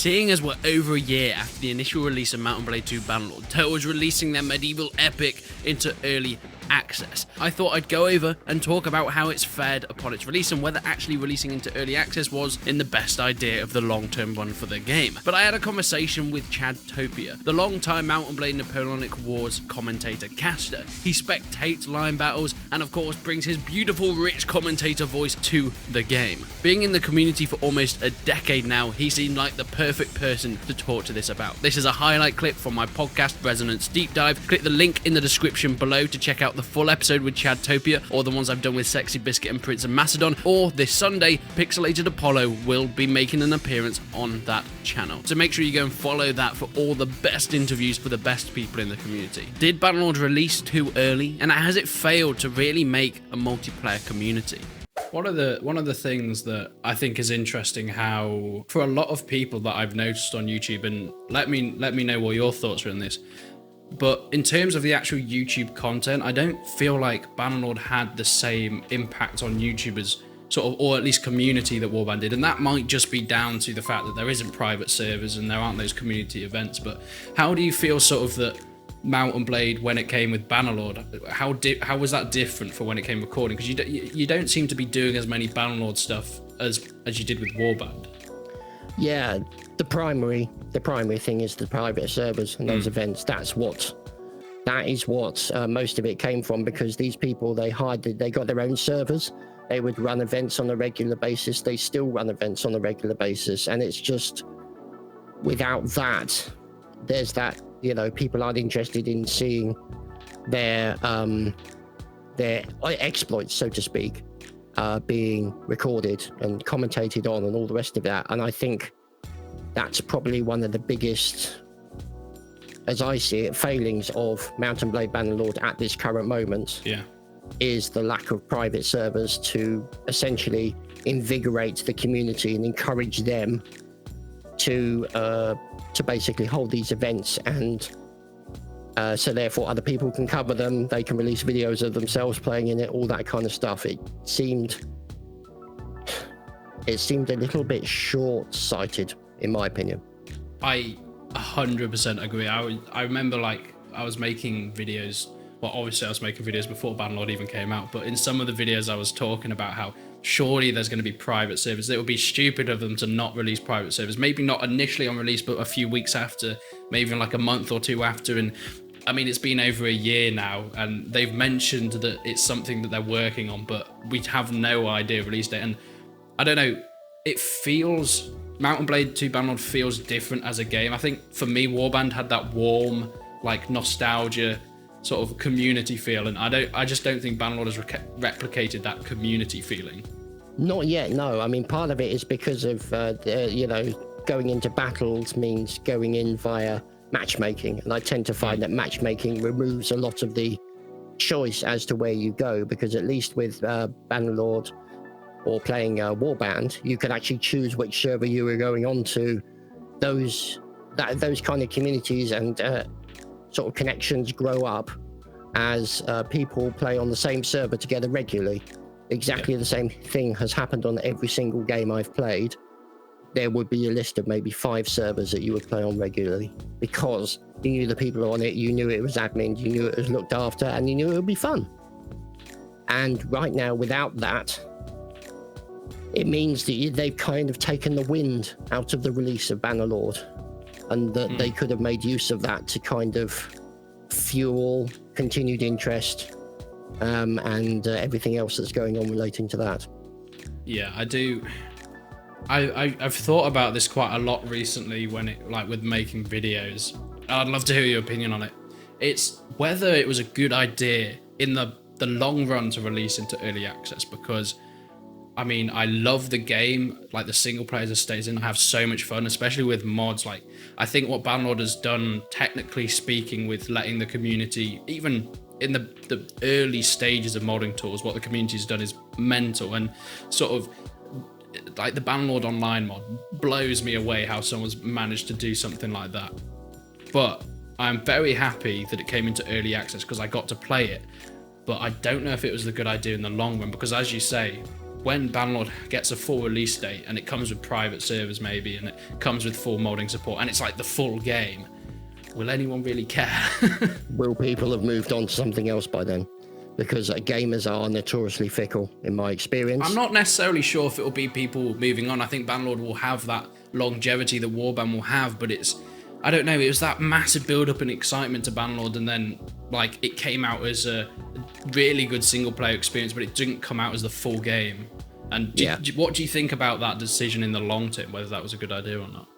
Seeing as we're over a year after the initial release of Mount and Blade 2 Bannerlord, Turtle was releasing their medieval epic into early access. I thought I'd go over and talk about how it's fared upon its release and whether actually releasing into early access was in the best idea of the long-term run for the game. But I had a conversation with Chadtopia, the long-time Mount and Blade Napoleonic Wars commentator caster. He spectates line battles and of course brings his beautiful rich commentator voice to the game. Being in the community for almost a decade now, he seemed like the perfect person to talk to this about. This is a highlight clip from my podcast Resonance Deep Dive. Click the link in the description below to check out the full episode with Chadtopia, or the ones I've done with Sexy Biscuit and Prince of Macedon, or this Sunday, Pixelated Apollo will be making an appearance on that channel. So make sure you go and follow that for all the best interviews for the best people in the community. Did Bannerlord release too early, and has it failed to really make a multiplayer community? One of the things that I think is interesting, how for a lot of people that I've noticed on YouTube, and let me know what your thoughts are on this, but in terms of the actual YouTube content, I don't feel like Bannerlord had the same impact on YouTube as sort of, or at least community, that Warband did. And that might just be down to the fact that there isn't private servers and there aren't those community events. But how do you feel sort of that Mount and Blade, when it came with Bannerlord, how was that different for when it came recording? Because you don't seem to be doing as many Bannerlord stuff as you did with Warband. Yeah, the primary thing is the private servers and those events. That is what most of it came from, because these people, they got their own servers. They would run events on a regular basis. They still run events on a regular basis, and it's just, without that, there's that, people aren't interested in seeing their exploits, so to speak, being recorded and commentated on and all the rest of that. And I think that's probably one of the biggest, as I see it, failings of Mount and Blade Bannerlord at this current moment. Yeah, is the lack of private servers to essentially invigorate the community and encourage them to basically hold these events, and so therefore other people can cover them, they can release videos of themselves playing in it, all that kind of stuff. It seemed a little bit short-sighted, in my opinion. I 100% agree. I remember, like, I was making videos. Well, obviously I was making videos before Bannerlord even came out, but in some of the videos I was talking about how surely there's going to be private servers. It would be stupid of them to not release private servers. Maybe not initially on release, but a few weeks after, maybe even like a month or two after. And I mean, it's been over a year now, and they've mentioned that it's something that they're working on, but we have no idea release date. And I don't know, it feels, Mount and Blade 2 Bannerlord feels different as a game. I think for me, Warband had that warm, like, nostalgia sort of community feel, and I just don't think Bannerlord has replicated that community feeling. Not yet, no. I mean, part of it is because of going into battles means going in via matchmaking, and I tend to find that matchmaking removes a lot of the choice as to where you go, because at least with Bannerlord or playing Warband, you can actually choose which server you are going on to. Those kind of communities and sort of connections grow up as people play on the same server together regularly. Exactly the same thing has happened on every single game I've played. There would be a list of maybe 5 servers that you would play on regularly, because you knew the people on it, you knew it was admin, you knew it was looked after, and you knew it would be fun. And right now, without that, it means that they've kind of taken the wind out of the release of Bannerlord, and that they could have made use of that to kind of fuel continued interest and everything else that's going on relating to that. Yeah, I do. I've thought about this quite a lot recently when it, like, with making videos. I'd love to hear your opinion on it. It's whether it was a good idea in the long run to release into early access, because I mean, I love the game, like the single player that stays in. I have so much fun, especially with mods. Like, I think what Bannerlord has done, technically speaking, with letting the community, even in the early stages of modding tools, what the community's done is mental. And sort of like the Bannerlord Online mod blows me away how someone's managed to do something like that. But I'm very happy that it came into early access because I got to play it. But I don't know if it was a good idea in the long run, because as you say, when Bannerlord gets a full release date and it comes with private servers maybe, and it comes with full modding support, and it's like the full game, will anyone really care? Will people have moved on to something else by then? Because gamers are notoriously fickle, in my experience. I'm not necessarily sure if it will be people moving on. I think Bannerlord will have that longevity that Warband will have, but I don't know, it was that massive build-up and excitement to Bannerlord, and then like it came out as a really good single-player experience, but it didn't come out as the full game. And what do you think about that decision in the long term, whether that was a good idea or not?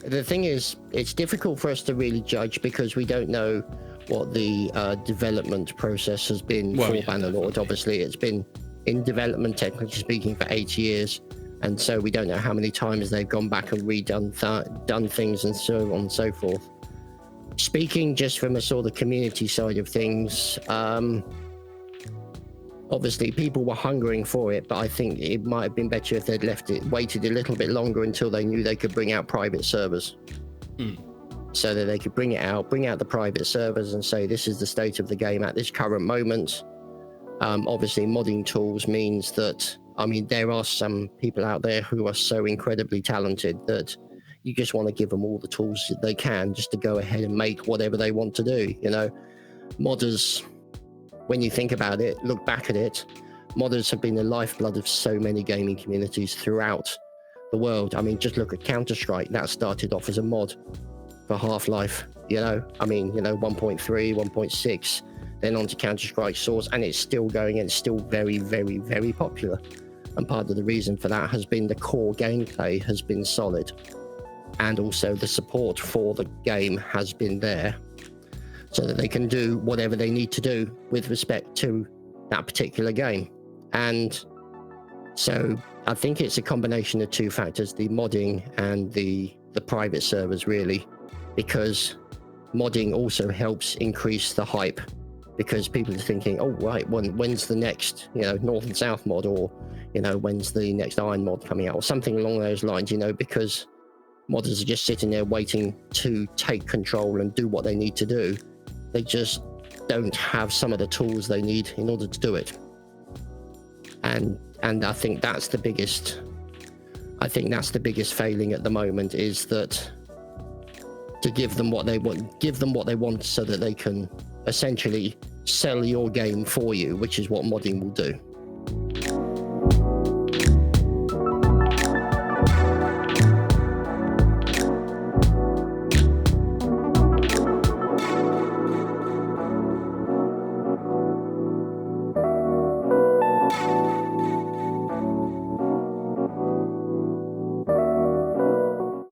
The thing is, it's difficult for us to really judge because we don't know what the development process has been for Bannerlord. Obviously, it's been in development, technically speaking, for 8 years, and so we don't know how many times they've gone back and done things and so on and so forth. Speaking just from a sort of community side of things, obviously people were hungering for it, but I think it might have been better if they'd waited a little bit longer until they knew they could bring out private servers. So that they could bring out the private servers and say, this is the state of the game at this current moment. Obviously, modding tools means that, I mean, there are some people out there who are so incredibly talented that you just want to give them all the tools that they can just to go ahead and make whatever they want to do. You know, modders, when you think about it, look back at it, modders have been the lifeblood of so many gaming communities throughout the world. I mean, just look at Counter-Strike. That started off as a mod for Half-Life, you know, I mean, you know, 1.3, 1.6, then on to Counter-Strike Source, and it's still going, and it's still very, very, very popular. And part of the reason for that has been the core gameplay has been solid, and also the support for the game has been there, so that they can do whatever they need to do with respect to that particular game. And so I think it's a combination of two factors, the modding and the private servers, really, because modding also helps increase the hype, because people are thinking, oh, right, when's the next, you know, North and South mod, or, you know, when's the next Iron mod coming out, or something along those lines, you know, because modders are just sitting there waiting to take control and do what they need to do. They just don't have some of the tools they need in order to do it. And I think that's the biggest failing at the moment, is that to give them what they want so that they can essentially sell your game for you, which is what modding will do.